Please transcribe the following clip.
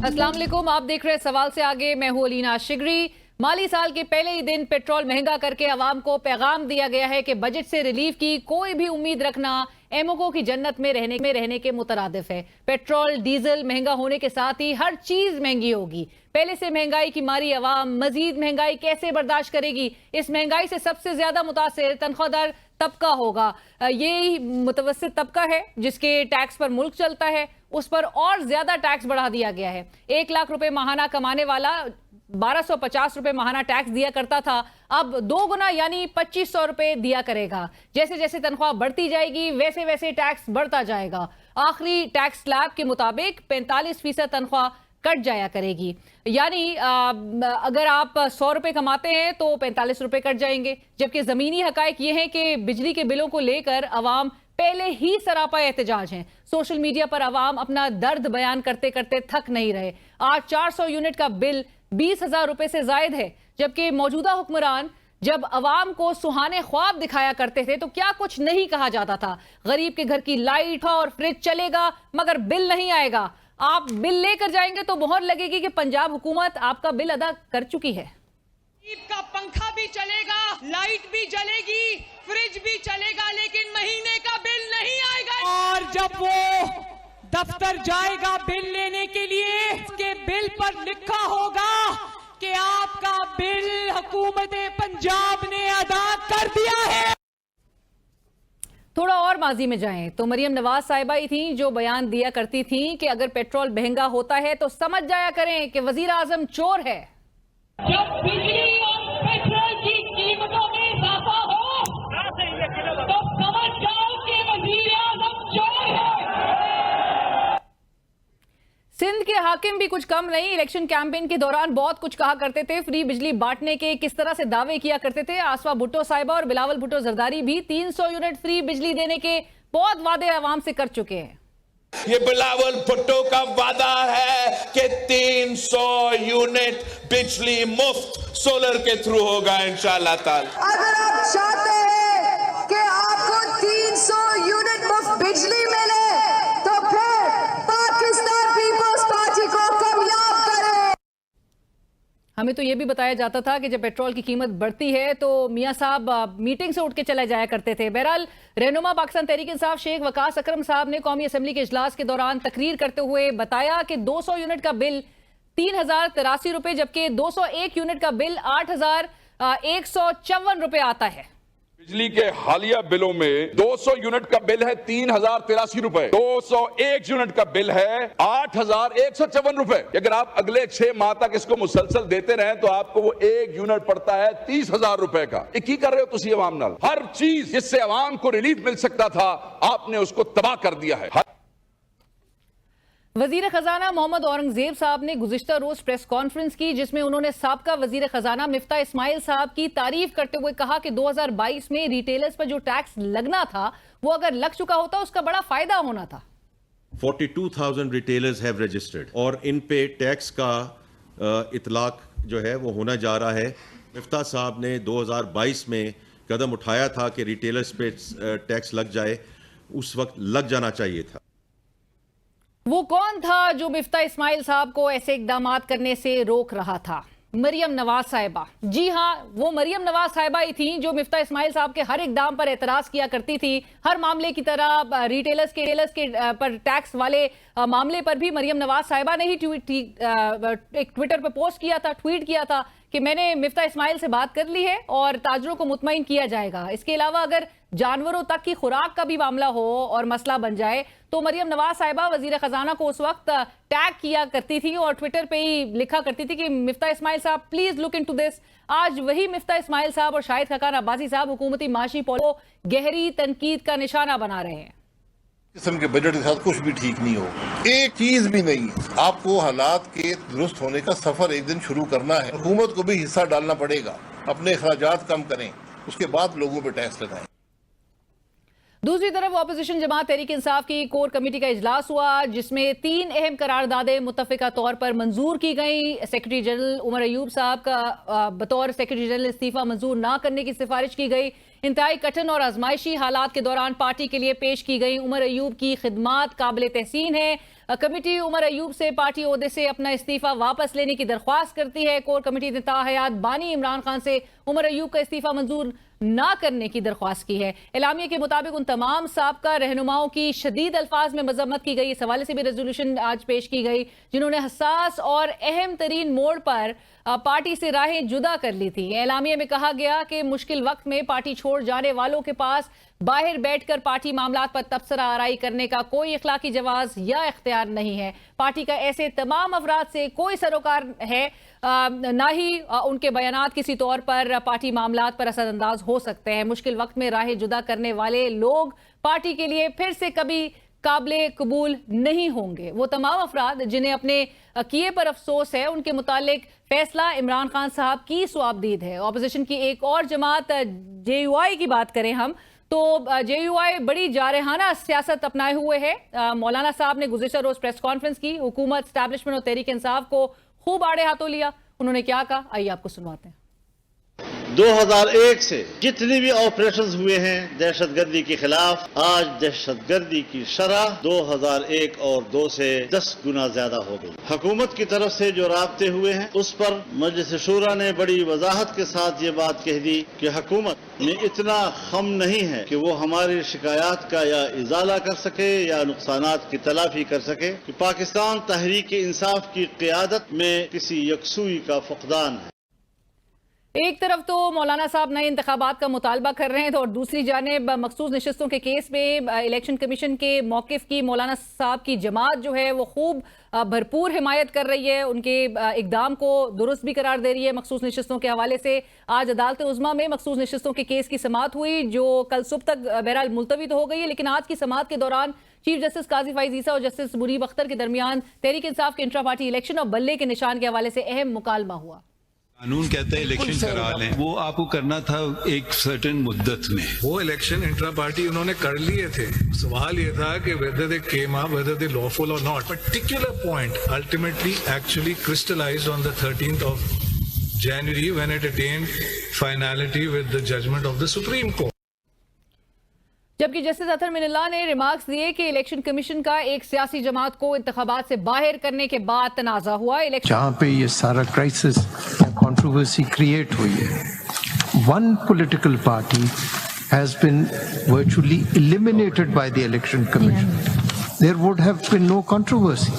अस्सलाम वालेकुम, आप देख रहे हैं सवाल से आगे। मैं हूं अलीना शिगरी। माली साल के पहले ही दिन पेट्रोल महंगा करके अवाम को पैगाम दिया गया है कि बजट से रिलीफ की कोई भी उम्मीद रखना एमओको की जन्नत में रहने के मुतरादिफ है। पेट्रोल डीजल महंगा होने के साथ ही हर चीज महंगी होगी। पहले से महंगाई की मारी अवाम मजीद महंगाई कैसे बर्दाश्त करेगी? इस महंगाई से सबसे ज्यादा मुतासिर तनख्वाहदार तबका होगा। ये मुतवस्सित तबका है जिसके टैक्स पर मुल्क चलता है, उस पर और ज्यादा टैक्स बढ़ा दिया गया है। 1 लाख रुपए माहाना कमाने वाला 1250 रुपए माहाना टैक्स दिया करता था, अब 2 गुना यानी 2500 रुपए दिया करेगा। जैसे जैसे तनख्वाह बढ़ती जाएगी वैसे वैसे टैक्स बढ़ता जाएगा। आखिरी टैक्स स्लैब के मुताबिक 45% तनख्वाह कट जाया करेगी, यानी अगर आप 100 रुपए कमाते हैं तो 45 रुपए कट जाएंगे। जबकि जमीनी हकायक ये है कि बिजली के बिलों को लेकर अवाम पहले ही सरापा एहतजाज हैं। सोशल मीडिया पर अवाम अपना दर्द बयान करते करते थक नहीं रहे। आज 400 यूनिट का बिल 20,000 रुपए से जायद है, जबकि मौजूदा हुक्मरान जब अवाम को सुहाने ख्वाब दिखाया करते थे तो क्या कुछ नहीं कहा जाता था। गरीब के घर की लाइट और फ्रिज चलेगा मगर बिल नहीं आएगा। आप बिल लेकर जाएंगे तो मोहर लगेगी कि पंजाब हुकूमत आपका बिल अदा कर चुकी है। का पंखा भी चलेगा, लाइट भी जलेगी, फ्रिज भी चलेगा, लेकिन महीने का बिल नहीं आएगा। और जब वो दफ्तर जाएगा बिल लेने के लिए, उसके बिल पर लिखा होगा कि आपका बिल हुकूमत पंजाब ने अदा कर दिया है। थोड़ा और माजी में जाएं तो मरियम नवाज साहिबा ही थी जो बयान दिया करती थी कि अगर पेट्रोल महंगा होता है तो समझ जाया करें कि वजीर आजम चोर है। जब बिजली और पेट्रोल की कीमतों में इजाफा हो तो समझ जाओ कि वजीर आजम चोर है। सिंध के हाकिम भी कुछ कम नहीं। इलेक्शन कैंपेन के दौरान बहुत कुछ कहा करते थे। फ्री बिजली बांटने के किस तरह से दावे किया करते थे। आसफा भुट्टो साहिबा और बिलावल भुट्टो जरदारी भी 300 यूनिट फ्री बिजली देने के बहुत वादे अवाम से कर चुके हैं। ये बिलावल भुट्टो का वादा है कि 300 यूनिट बिजली मुफ्त सोलर के थ्रू होगा इंशाअल्लाह ताला। अगर आप चाहते हैं कि आपको 300 यूनिट मुफ्त बिजली मिले तो फिर पाकिस्तान पीपल्स पार्टी को कामयाब करें। हमें तो ये भी बताया जाता था कि जब पेट्रोल की कीमत बढ़ती है तो मियां साहब मीटिंग से उठ के चले जाया करते थे। बहरहाल रहनुमा पाकिस्तान तहरीक इंसाफ शेख वकास अकरम साहब ने कौमी असम्बली के इजलास के दौरान तकरीर करते हुए बताया कि 200 यूनिट का बिल 3,083 रुपए, जबकि 201 यूनिट का बिल 8,154 रुपए आता है। बिजली के हालिया बिलों में 200 यूनिट का बिल है 3,083 रुपए, 201 यूनिट का बिल है 8,154 रुपए। अगर आप अगले 6 माह तक इसको मुसलसल देते रहे तो आपको वो 1 यूनिट पड़ता है 30,000 रुपए का। ये की कर रहे हो तुसी अवाम नाल? हर चीज जिससे अवाम को रिलीफ मिल सकता था आपने उसको तबाह कर दिया है। वजीर खजाना मोहम्मद औरंगजेब साहब ने गुज़िश्ता रोज प्रेस कॉन्फ्रेंस की, जिसमें उन्होंने साबका वजीर खजाना मिफ्ता इस्माइल साहब की तारीफ करते हुए कहा कि 2022 में रिटेलर्स पर जो टैक्स लगना था वो अगर लग चुका होता उसका बड़ा फायदा होना था। 42,000 रिटेलर्स हैव रजिस्टर्ड और इन पे टैक्स का इतलाक जो है वो होना जा रहा है। मिफ्ता साहब ने 2022 में कदम उठाया था कि रिटेलर्स पे टैक्स लग जाए, उस वक्त लग जाना चाहिए था। वो कौन था जो मिफ्ता इस्माइल साहब को ऐसे इकदामात करने से रोक रहा था? मरियम नवाज साहिबा। जी हां, वो मरियम नवाज साहिबा ही थी जो मिफ्ता इस्माइल साहब के हर इकदाम पर एतराज किया करती थी। हर मामले की तरह रिटेलर्स के पर टैक्स वाले मामले पर भी मरियम नवाज साहिबा ने ही एक ट्विटर पर पोस्ट किया था, ट्वीट किया था कि मैंने मिफ्ता इस्माइल से बात कर ली है और ताजरों को मुतमईन किया जाएगा। इसके अलावा अगर जानवरों तक की खुराक का भी मामला हो और मसला बन जाए तो मरियम नवाज साहिबा वजीर खजाना को उस वक्त टैग किया करती थी और ट्विटर पे ही लिखा करती थी कि मिफ्ता इस्माइल साहब प्लीज लुक इनटू दिस। आज वही मिफ्ता इस्माइल साहब और शाहिद खकान अब्बासी साहब हुकूमती माशी पॉलिसी को गहरी तनकीद का निशाना बना रहे हैं। किस्म के बजट के साथ कुछ भी ठीक नहीं हो, एक चीज भी नहीं। आपको हालात के दुरुस्त होने का सफर एक दिन शुरू करना है। हुकूमत को भी हिस्सा डालना पड़ेगा, अपने अखराजात कम करें, उसके बाद लोगों पे टैक्स लगाएं। दूसरी तरफ अपोजिशन जमात तहरीक इंसाफ की कोर कमेटी का इजलास हुआ, जिसमें 3 अहम करारदादें मुत्तफिका तौर पर मंजूर की गई। सेक्रेटरी जनरल उमर अयूब साहब का बतौर सेक्रेटरी जनरल इस्तीफा मंजूर न करने की सिफारिश की गई। इंतहाई कठिन और आजमाइशी हालात के दौरान पार्टी के लिए पेश की गई उमर अयूब की खिदमात काबिल तहसीन है। कमेटी उमर अयूब से पार्टी ओहदे से अपना इस्तीफा वापस लेने की दरख्वास्त करती है। कोर कमेटी ने ताहयात बानी इमरान खान से उमर अयूब का इस्तीफा मंजूर ना करने की दरख्वास्त की है। एलामिया के मुताबिक उन तमाम साबका रहनुमाओं की शदीद अल्फाज में मजम्मत की गई। इस हवाले से भी रेजोल्यूशन आज पेश की गई, जिन्होंने हसास और अहम तरीन मोड़ पर पार्टी से राहें जुदा कर ली थी। एलामिया में कहा गया कि मुश्किल वक्त में पार्टी छोड़ जाने वालों के पास बाहर बैठकर पार्टी मामलात पर तबसरा आराई करने का कोई इखलाकी जवाज या इख्तियार नहीं है। पार्टी का ऐसे तमाम अफराद से कोई सरोकार है, ना ही उनके बयानात किसी तौर पर पार्टी मामलात पर असरअंदाज हो सकते हैं। मुश्किल वक्त में राहें जुदा करने वाले लोग पार्टी के लिए फिर से कभी काबिले कबूल नहीं होंगे। वो तमाम अफराद जिन्हें अपने किए पर अफसोस है, उनके मुतालिक फैसला इमरान खान साहब की स्वाबदीद है। ऑपोजिशन की एक और जमात JUI की बात करें हम तो JUI बड़ी जारहाना सियासत अपनाए हुए है। मौलाना साहब ने गुज़िश्ता रोज प्रेस कॉन्फ्रेंस की, हुकूमत, एस्टैब्लिशमेंट और तहरीक इंसाफ को खूब आड़े हाथों लिया। उन्होंने क्या कहा, आइए आपको सुनवाते हैं। 2001 से जितने भी ऑपरेशंस हुए हैं दहशतगर्दी के खिलाफ, आज दहशतगर्दी की शरह 2001 और 2 से 10 गुना ज्यादा हो गई। हुकूमत की तरफ से जो राब्ते हुए हैं उस पर मजलिस शूरा ने बड़ी वजाहत के साथ ये बात कह दी कि हुकूमत में इतना खम नहीं है कि वो हमारी शिकायत का या इजाला कर सके या नुकसानात की तलाफी कर सके, कि पाकिस्तान तहरीक इंसाफ की क़यादत में किसी यकसुई का फुकदान है। एक तरफ तो मौलाना साहब नए इंतखाबात का मुतालबा कर रहे हैं तो और दूसरी जानिब मखसूस नशिस्तों के केस में इलेक्शन कमीशन के मौक़िफ़ की मौलाना साहब की जमात जो है वो खूब भरपूर हिमायत कर रही है, उनके इक़दाम को दुरुस्त भी करार दे रही है। मखसूस नशिस्तों के हवाले से आज अदालत उज़्मा में मखसूस नशिस्तों के केस की समाअत हुई, जो कल सुबह तक बहरहाल मुलतवी तो हो गई है, लेकिन आज की समाअत के दौरान चीफ जस्टिस काजी फाइज ईसा और जस्टिस मुनीब अख्तर के दरमियान तहरीक इंसाफ के इंट्रा पार्टी इलेक्शन और बल्ले के निशान के हवाले से अहम मुकालमा हुआ। कानून कहता है इलेक्शन करा लें, वो आपको करना था एक सर्टेन मुद्दत में। वो इलेक्शन इंट्रा पार्टी उन्होंने कर लिए थे। सवाल ये था कि whether they came up, whether they lawful or not. Particular point ultimately actually crystallized on the 13th of January when it attained finality with the judgment of the Supreme Court. जबकि justice Athar Minallah ने remarks दिए कि election commission का एक सियासी जमात को इंतखाबात से बाहर करने के बाद तनाज़ा हुआ। जहाँ पे ये सारा क्राइसिस या कंट्रोवर्सी क्रिएट हुई है, one political party has been virtually eliminated by the election commission, there would have been no controversy.